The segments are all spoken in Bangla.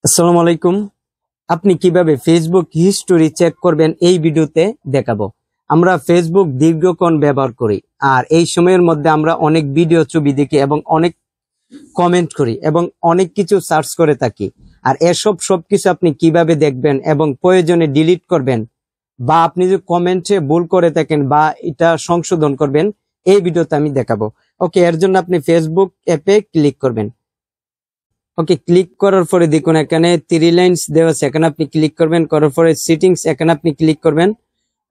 আসসালামু আলাইকুম। আপনি কিভাবে ফেসবুক হিস্টোরি চেক করবেন এই ভিডিওতে দেখাবো। আমরা ফেসবুক দীর্ঘক্ষণ ব্যবহার করি, আর এই সময়ের মধ্যে আমরা অনেক ভিডিও ছবি দেখি এবং অনেক কমেন্ট করি এবং অনেক কিছু সার্চ করে থাকি। আর এসব সবকিছু আপনি কিভাবে দেখবেন এবং প্রয়োজনে ডিলিট করবেন, বা আপনি যদি কমেন্টে ভুল করে থাকেন বা এটা সংশোধন করবেন, এই ভিডিওতে আমি দেখাবো। ওকে, এর জন্য আপনি ফেসবুক অ্যাপে ক্লিক করবেন। ওকে, ক্লিক করার পরে দেখুন এখানে 3 লাইনস দেওয়া আছে, এখানে আপনি ক্লিক করবেন। করার পরে সেটিংস, এখানে আপনি ক্লিক করবেন।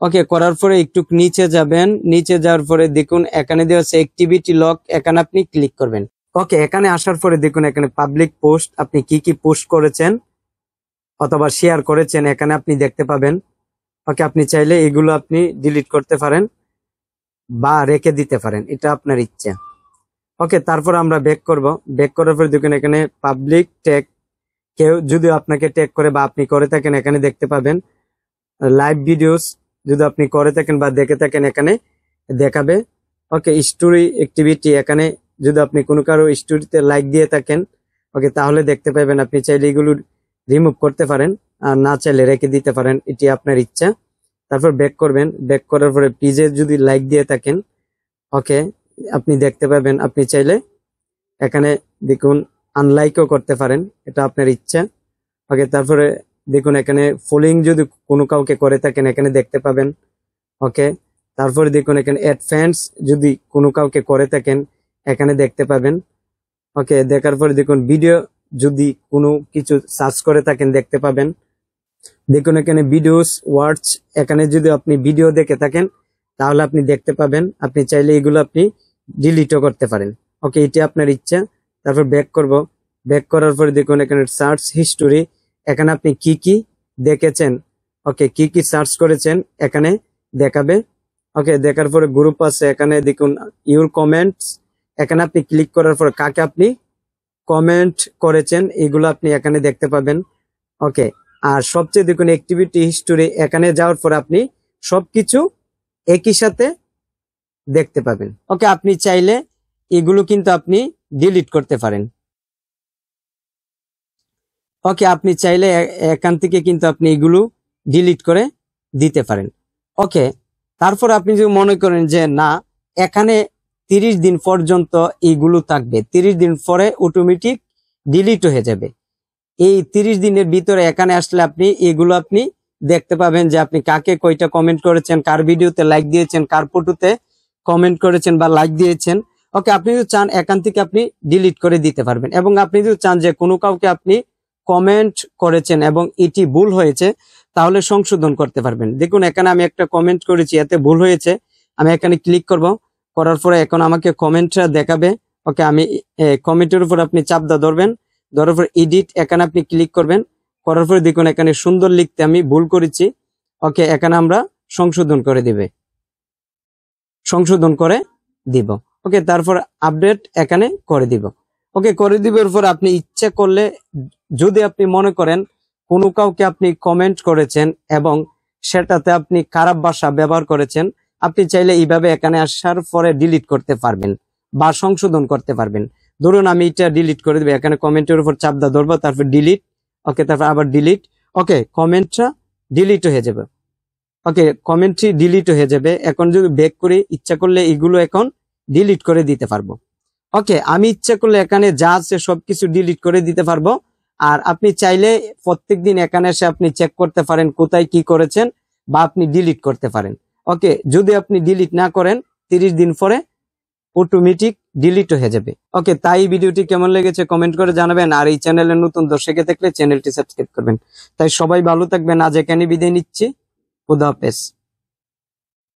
ওকে, করার পরে একটু নিচে যাবেন। নিচে যাওয়ার পরে দেখুন এখানে দেওয়া আছে অ্যাক্টিভিটি লক, এখানে আপনি ক্লিক করবেন। ওকে, এখানে আসার পরে দেখুন এখানে পাবলিক পোস্ট, আপনি কি কি পোস্ট করেছেন অথবা শেয়ার করেছেন এখানে আপনি দেখতে পাবেন। ওকে, আপনি চাইলে এগুলো আপনি ডিলিট করতে পারেন বা রেখে দিতে পারেন, এটা আপনার ইচ্ছা। ওকে, তারপর আমরা ব্যাক করব। ব্যাক করার পরে দেখুন এখানে পাবলিক ট্যাগ, কেউ যদি আপনাকে ট্যাগ করে বা আপনি করে থাকেন এখানে দেখতে পাবেন। লাইভ ভিডিওস যদি আপনি করে থাকেন বা দেখে থাকেন এখানে দেখাবে। ওকে, স্টোরি অ্যাক্টিভিটি, এখানে যদি আপনি কোনো কারো স্টোরিতে লাইক দিয়ে থাকেন ওকে তাহলে দেখতে পাবেন। আপনি চাইলে এগুলো রিমুভ করতে পারেন, আর না চাইলে রেখে দিতে পারেন, এটি আপনার ইচ্ছা। তারপর ব্যাক করবেন। ব্যাক করার পরে পেজে যদি লাইক দিয়ে থাকেন ওকে আপনি দেখতে পাবেন। আপনি চাইলে এখানে দেখুন আনলাইকও করতে পারেন, এটা আপনার ইচ্ছা। ওকে, তারপরে দেখুন এখানে ফলোইং যদি কোনো কাউকে করে থাকেন এখানে দেখতে পাবেন। ওকে, তারপরে দেখুন এখানে অ্যাড ফ্রেন্ডস যদি কোনো কাউকে করে থাকেন এখানে দেখতে পাবেন। ওকে, দেখার পরে দেখুন ভিডিও যদি কোনো কিছু সার্চ করে থাকেন দেখতে পাবেন। দেখুন এখানে ভিডিওস ওয়াচ, এখানে যদি আপনি ভিডিও দেখে থাকেন তাহলে আপনি দেখতে পাবেন। আপনি চাইলে এগুলো আপনি ডিলিটও করতে পারেন। ওকে, এটি আপনার ইচ্ছা। তারপর ব্যাক করব। ব্যাক করার পরে দেখুন এখানে সার্চ হিস্টোরি, এখানে আপনি কি কি দেখেছেন ওকে কি কি সার্চ করেছেন এখানে দেখাবে। ওকে, দেখার পরে গ্রুপ আছে, এখানে দেখুন ইউর কমেন্টস, এখানে আপনি ক্লিক করার পরে কাকে আপনি কমেন্ট করেছেন এগুলো আপনি এখানে দেখতে পাবেন। ওকে, আর সবচেয়ে দেখুন অ্যাক্টিভিটি হিস্টোরি, এখানে যাওয়ার পর আপনি সবকিছু একই সাথে দেখতে পাবেন। ওকে, আপনি চাইলে এগুলো কিন্তু আপনি ডিলিট করতে পারেন। ওকে, আপনি চাইলে এখান থেকে কিন্তু আপনি এগুলো ডিলিট করে দিতে পারেন। ওকে, তারপর আপনি যদি মনে করেন যে না এখানে 30 দিন পর্যন্ত এইগুলো থাকবে, 30 দিন পরে অটোমেটিক ডিলিট হয়ে যাবে, এই 30 দিনের ভিতরে এখানে আসলে আপনি এগুলো আপনি দেখতে পাবেন যে আপনি কাকে কয়টা কমেন্ট করেছেন, কার ভিডিওতে লাইক দিয়েছেন, কার ফটোতে কমেন্ট করেছেন বা লাইক দিয়েছেন। ওকে, আপনি যদি চান এখান থেকে আপনি ডিলিট করে দিতে পারবেন, এবং আপনি যদি চান যে কোনো কাউকে আপনি কমেন্ট করেছেন এবং এটি ভুল হয়েছে তাহলে সংশোধন করতে পারবেন। দেখুন এখানে আমি একটা কমেন্ট করেছি, এতে ভুল হয়েছে, আমি এখানে ক্লিক করব। করার পরে এখন আমাকে কমেন্টটা দেখাবে। ওকে, আমি কমেন্টের উপর আপনি চাপ ধরবেন, ধরার পর এডিট, এখানে আপনি ক্লিক করবেন। করার পরে দেখুন এখানে সুন্দর লিখতে আমি ভুল করেছি। ওকে, এখানে আমরা সংশোধন করে দিব। ওকে, তারপর আপডেট এখানে করে দিব। ওকে, করে দিবার পর আপনি ইচ্ছা করলে যদি আপনি মনে করেন কোনো কাউকে আপনি কমেন্ট করেছেন এবং সেটাতে আপনি খারাপ ভাষা ব্যবহার করেছেন, আপনি চাইলে এইভাবে এখানে আসার পরে ডিলিট করতে পারবেন বা সংশোধন করতে পারবেন। ধরুন আমি এটা ডিলিট করে দেবো, এখানে কমেন্টের উপর চাপ ধরবো, তারপর ডিলিট। ওকে, তারপর আবার ডিলিট। ওকে, কমেন্টটা ডিলিট হয়ে যাবে। ওকে, কমেন্টটি ডিলিট হয়ে যাবে। এখন যদি ব্যাক করে ইচ্ছা করলে এগুলো এখন ডিলিট করে দিতে পারবো। ওকে, আমি ইচ্ছা করলে এখানে যা আছে সবকিছু ডিলিট করে দিতে পারবো। আর আপনি চাইলে প্রত্যেকদিন এখানে এসে আপনি চেক করতে পারেন কোথায় কি করেছেন, বা আপনি ডিলিট করতে পারেন। ওকে, যদি আপনি ডিলিট না করেন 30 দিন পরে অটোমেটিক ডিলিট হয়ে যাবে। ওকে, তাই ভিডিওটি কেমন লেগেছে কমেন্ট করে জানাবেন, আর এই চ্যানেলে নতুন দর্শকে থাকলে চ্যানেলটি সাবস্ক্রাইব করবেন। তাই সবাই ভালো থাকবেন, আজ এখানে বিদায় নিচ্ছি। খুদা হাফেজ।